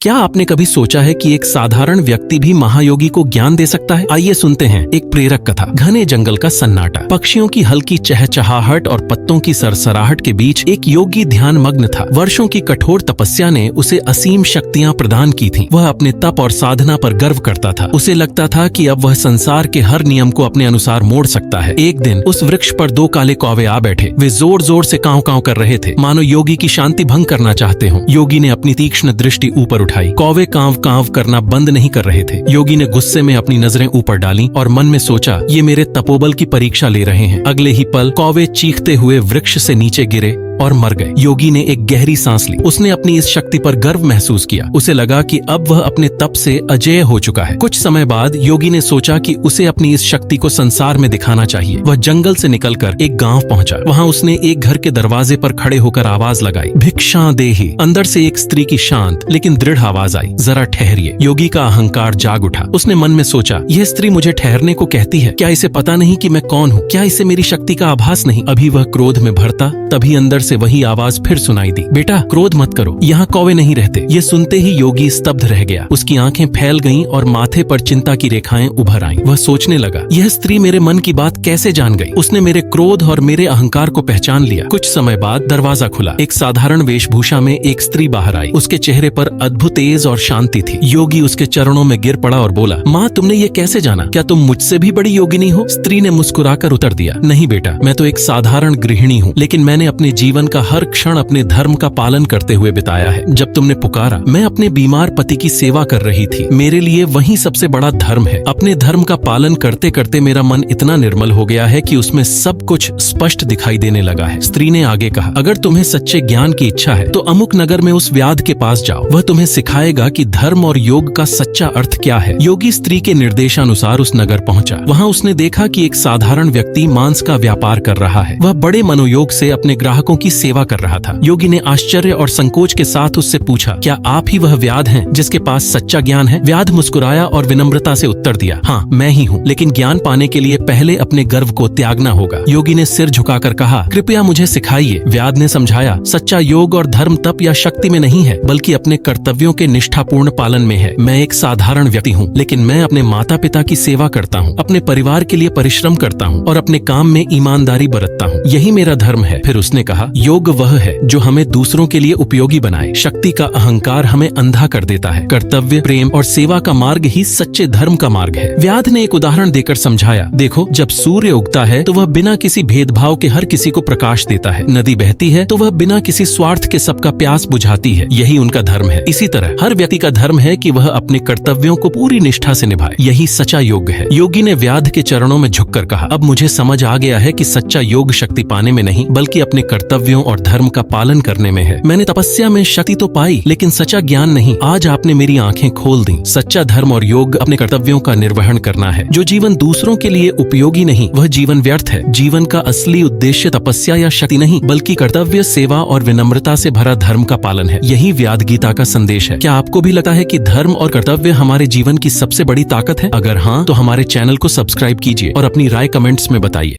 क्या आपने कभी सोचा है कि एक साधारण व्यक्ति भी महायोगी को ज्ञान दे सकता है? आइए सुनते हैं एक प्रेरक कथा। घने जंगल का सन्नाटा, पक्षियों की हल्की चहचहाहट और पत्तों की सरसराहट के बीच एक योगी ध्यान मग्न था। वर्षों की कठोर तपस्या ने उसे असीम शक्तियां प्रदान की थीं। वह अपने तप और साधना पर गर्व करता था। उसे लगता था कि अब वह संसार के हर नियम को अपने अनुसार मोड़ सकता है। एक दिन उस वृक्ष पर दो काले कौवे आ बैठे। वे जोर जोर से कांव कांव कर रहे थे, मानो योगी की शांति भंग करना चाहते हों। योगी ने अपनी तीक्ष्ण दृष्टि ऊपर उठाई। कौवे कांव कांव करना बंद नहीं कर रहे थे। योगी ने गुस्से में अपनी नजरें ऊपर डाली और मन में सोचा, ये मेरे तपोबल की परीक्षा ले रहे हैं। अगले ही पल कौवे चीखते हुए वृक्ष से नीचे गिरे और मर गए। योगी ने एक गहरी सांस ली। उसने अपनी इस शक्ति पर गर्व महसूस किया। उसे लगा कि अब वह अपने तप से अजेय हो चुका है। कुछ समय बाद योगी ने सोचा कि उसे अपनी इस शक्ति को संसार में दिखाना चाहिए। वह जंगल से निकलकर एक गांव पहुंचा। वहां उसने एक घर के दरवाजे पर खड़े होकर आवाज लगाई, भिक्षा देहि। अंदर से एक स्त्री की शांत लेकिन दृढ़ आवाज आई, जरा ठहरिए। योगी का अहंकार जाग उठा। उसने मन में सोचा, यह स्त्री मुझे ठहरने को कहती है। क्या इसे पता नहीं कि मैं कौन हूँ? क्या इसे मेरी शक्ति का आभास नहीं? अभी वह क्रोध में भरता, तभी अंदर से वही आवाज फिर सुनाई दी, बेटा क्रोध मत करो, यहाँ कौवे नहीं रहते। ये सुनते ही योगी स्तब्ध रह गया। उसकी आंखें फैल गईं और माथे पर चिंता की रेखाएं उभर आईं। वह सोचने लगा, यह स्त्री मेरे मन की बात कैसे जान गई? उसने मेरे क्रोध और मेरे अहंकार को पहचान लिया। कुछ समय बाद दरवाजा खुला। एक साधारण वेशभूषा में एक स्त्री बाहर आई। उसके चेहरे पर अद्भुत तेज और शांति थी। योगी उसके चरणों में गिर पड़ा और बोला, माँ तुमने ये कैसे जाना? क्या तुम मुझसे भी बड़ी योगिनी हो? स्त्री ने मुस्कुराकर उत्तर दिया, नहीं बेटा, मैं तो एक साधारण गृहिणी हूँ, लेकिन मैंने अपने जीवन का हर क्षण अपने धर्म का पालन करते हुए बिताया है। जब तुमने पुकारा, मैं अपने बीमार पति की सेवा कर रही थी। मेरे लिए वही सबसे बड़ा धर्म है। अपने धर्म का पालन करते करते मेरा मन इतना निर्मल हो गया है कि उसमें सब कुछ स्पष्ट दिखाई देने लगा है। स्त्री ने आगे कहा, अगर तुम्हें सच्चे ज्ञान की इच्छा है तो अमुक नगर में उस व्याध के पास जाओ। वह तुम्हें सिखाएगा कि धर्म और योग का सच्चा अर्थ क्या है। योगी स्त्री के निर्देशानुसार उस नगर पहुंचा। वहां उसने देखा कि एक साधारण व्यक्ति मांस का व्यापार कर रहा है। वह बड़े मनोयोग से अपने ग्राहकों की सेवा कर रहा था। योगी ने आश्चर्य और संकोच के साथ उससे पूछा, क्या आप ही वह व्याध हैं जिसके पास सच्चा ज्ञान है? व्याध मुस्कुराया और विनम्रता से उत्तर दिया, हाँ मैं ही हूँ, लेकिन ज्ञान पाने के लिए पहले अपने गर्व को त्यागना होगा। योगी ने सिर झुकाकर कहा, कृपया मुझे सिखाइए। व्याध ने समझाया, सच्चा योग और धर्म तप या शक्ति में नहीं है, बल्कि अपने कर्तव्यों के निष्ठापूर्ण पालन में है। मैं एक साधारण व्यक्ति हूँ, लेकिन मैं अपने माता पिता की सेवा करता हूँ, अपने परिवार के लिए परिश्रम करता हूँ और अपने काम में ईमानदारी बरतता हूँ। यही मेरा धर्म है। फिर उसने कहा, योग वह है जो हमें दूसरों के लिए उपयोगी बनाए। शक्ति का अहंकार हमें अंधा कर देता है। कर्तव्य, प्रेम और सेवा का मार्ग ही सच्चे धर्म का मार्ग है। व्याध ने एक उदाहरण देकर समझाया, देखो जब सूर्य उगता है तो वह बिना किसी भेदभाव के हर किसी को प्रकाश देता है। नदी बहती है तो वह बिना किसी स्वार्थ के सबका प्यास बुझाती है। यही उनका धर्म है। इसी तरह हर व्यक्ति का धर्म है कि वह अपने कर्तव्यों को पूरी निष्ठा से निभाए। यही सच्चा योग है। योगी ने व्याध के चरणों में झुककर कहा, अब मुझे समझ आ गया है कि सच्चा योग शक्ति पाने में नहीं, बल्कि अपने कर्तव्यों और धर्म का पालन करने में है। मैंने तपस्या में शक्ति तो पाई, लेकिन सच्चा ज्ञान नहीं। आज आपने मेरी आंखें खोल दी। सच्चा धर्म और योग अपने कर्तव्यों का निर्वहन करना है। जो जीवन दूसरों के लिए उपयोगी नहीं, वह जीवन व्यर्थ है। जीवन का असली उद्देश्य तपस्या या शक्ति नहीं, बल्कि कर्तव्य, सेवा और विनम्रता से भरा धर्म का पालन है। यही व्याध गीता का संदेश है। क्या आपको भी लगता है कि धर्म और कर्तव्य हमारे जीवन की सबसे बड़ी ताकत है? अगर हाँ, तो हमारे चैनल को सब्सक्राइब कीजिए और अपनी राय कमेंट्स में बताइए।